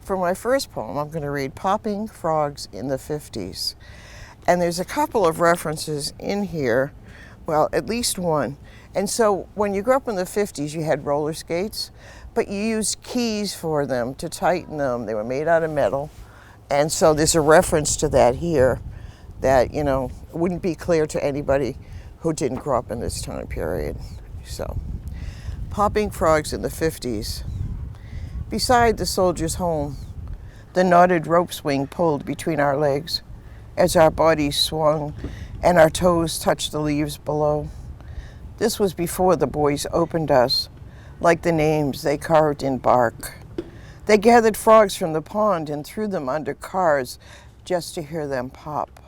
For my first poem, I'm going to read Popping Frogs in the 50s. And there's a couple of references in here, well, at least one. And so when you grew up in the 50s, you had roller skates, but you used keys for them to tighten them. They were made out of metal. And so there's a reference to that here that, wouldn't be clear to anybody who didn't grow up in this time period. So, Popping Frogs in the 50s. Beside the soldier's home, the knotted rope swing pulled between our legs as our bodies swung and our toes touched the leaves below. This was before the boys opened us, like the names they carved in bark. They gathered frogs from the pond and threw them under cars just to hear them pop.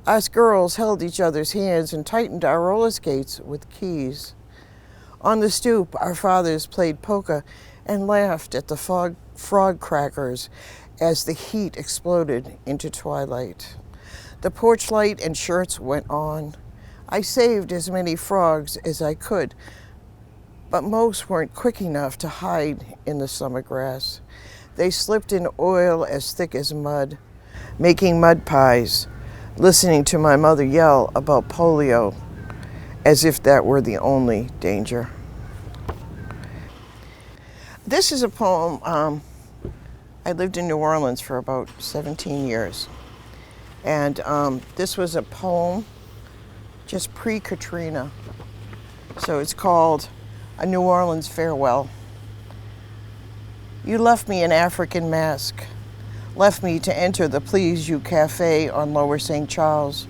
Us girls held each other's hands and tightened our roller skates with keys. On the stoop, our fathers played polka and laughed at the frog crackers as the heat exploded into twilight. The porch light and shirts went on. I saved as many frogs as I could, but most weren't quick enough to hide in the summer grass. They slipped in oil as thick as mud, making mud pies, listening to my mother yell about polio, as if that were the only danger. This is a poem. I lived in New Orleans for about 17 years. And this was a poem just pre-Katrina. So it's called A New Orleans Farewell. You left me an African mask, left me to enter the Please You Cafe on Lower St. Charles,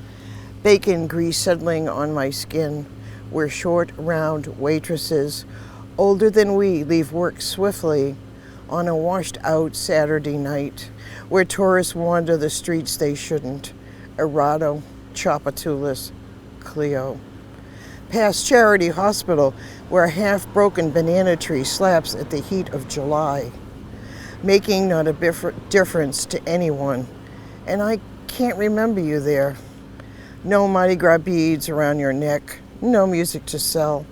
bacon grease settling on my skin, where short, round waitresses, older than we, leave work swiftly on a washed-out Saturday night, where tourists wander the streets they shouldn't, Errato, Tchoupitoulas, Clio. Past Charity Hospital, where a half-broken banana tree slaps at the heat of July, making not a difference to anyone. And I can't remember you there. No Mardi Gras beads around your neck, no music to sell,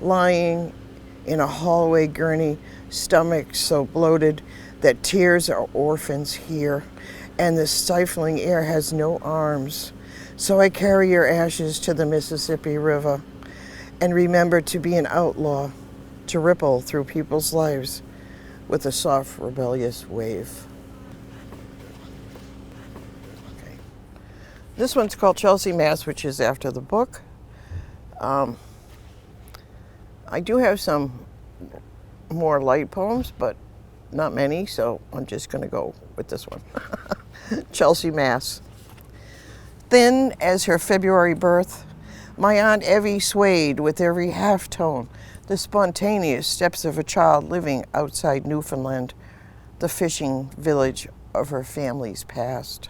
lying in a hallway gurney, stomach so bloated that tears are orphans here, and the stifling air has no arms. So I carry your ashes to the Mississippi River and remember to be an outlaw, to ripple through people's lives with a soft, rebellious wave. Okay. This one's called Chelsea, Mass., which is after the book. I do have some more light poems, but not many, so I'm just going to go with this one. Chelsea, Mass. Thin as her February birth, my Aunt Evie swayed with every half-tone, the spontaneous steps of a child living outside Newfoundland, the fishing village of her family's past.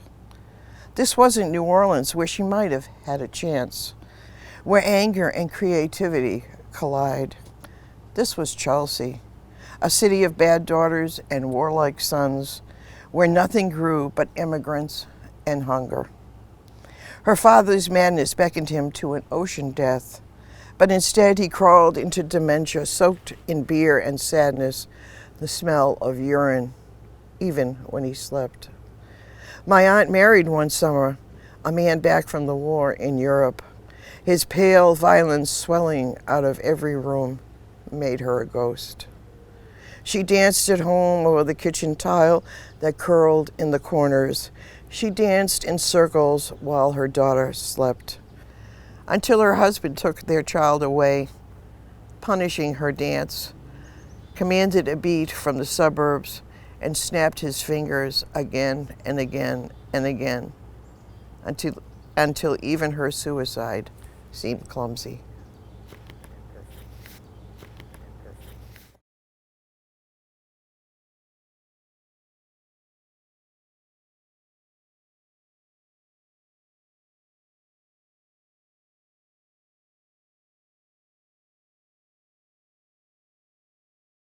This wasn't New Orleans, where she might have had a chance, where anger and creativity collide. This was Chelsea, a city of bad daughters and warlike sons, where nothing grew but immigrants and hunger. Her father's madness beckoned him to an ocean death, but instead he crawled into dementia, soaked in beer and sadness, the smell of urine, even when he slept. My aunt married one summer a man back from the war in Europe. His pale violence swelling out of every room made her a ghost. She danced at home over the kitchen tile that curled in the corners. She danced in circles while her daughter slept, until her husband took their child away, punishing her dance, commanded a beat from the suburbs, and snapped his fingers again and again and again, until even her suicide seemed clumsy.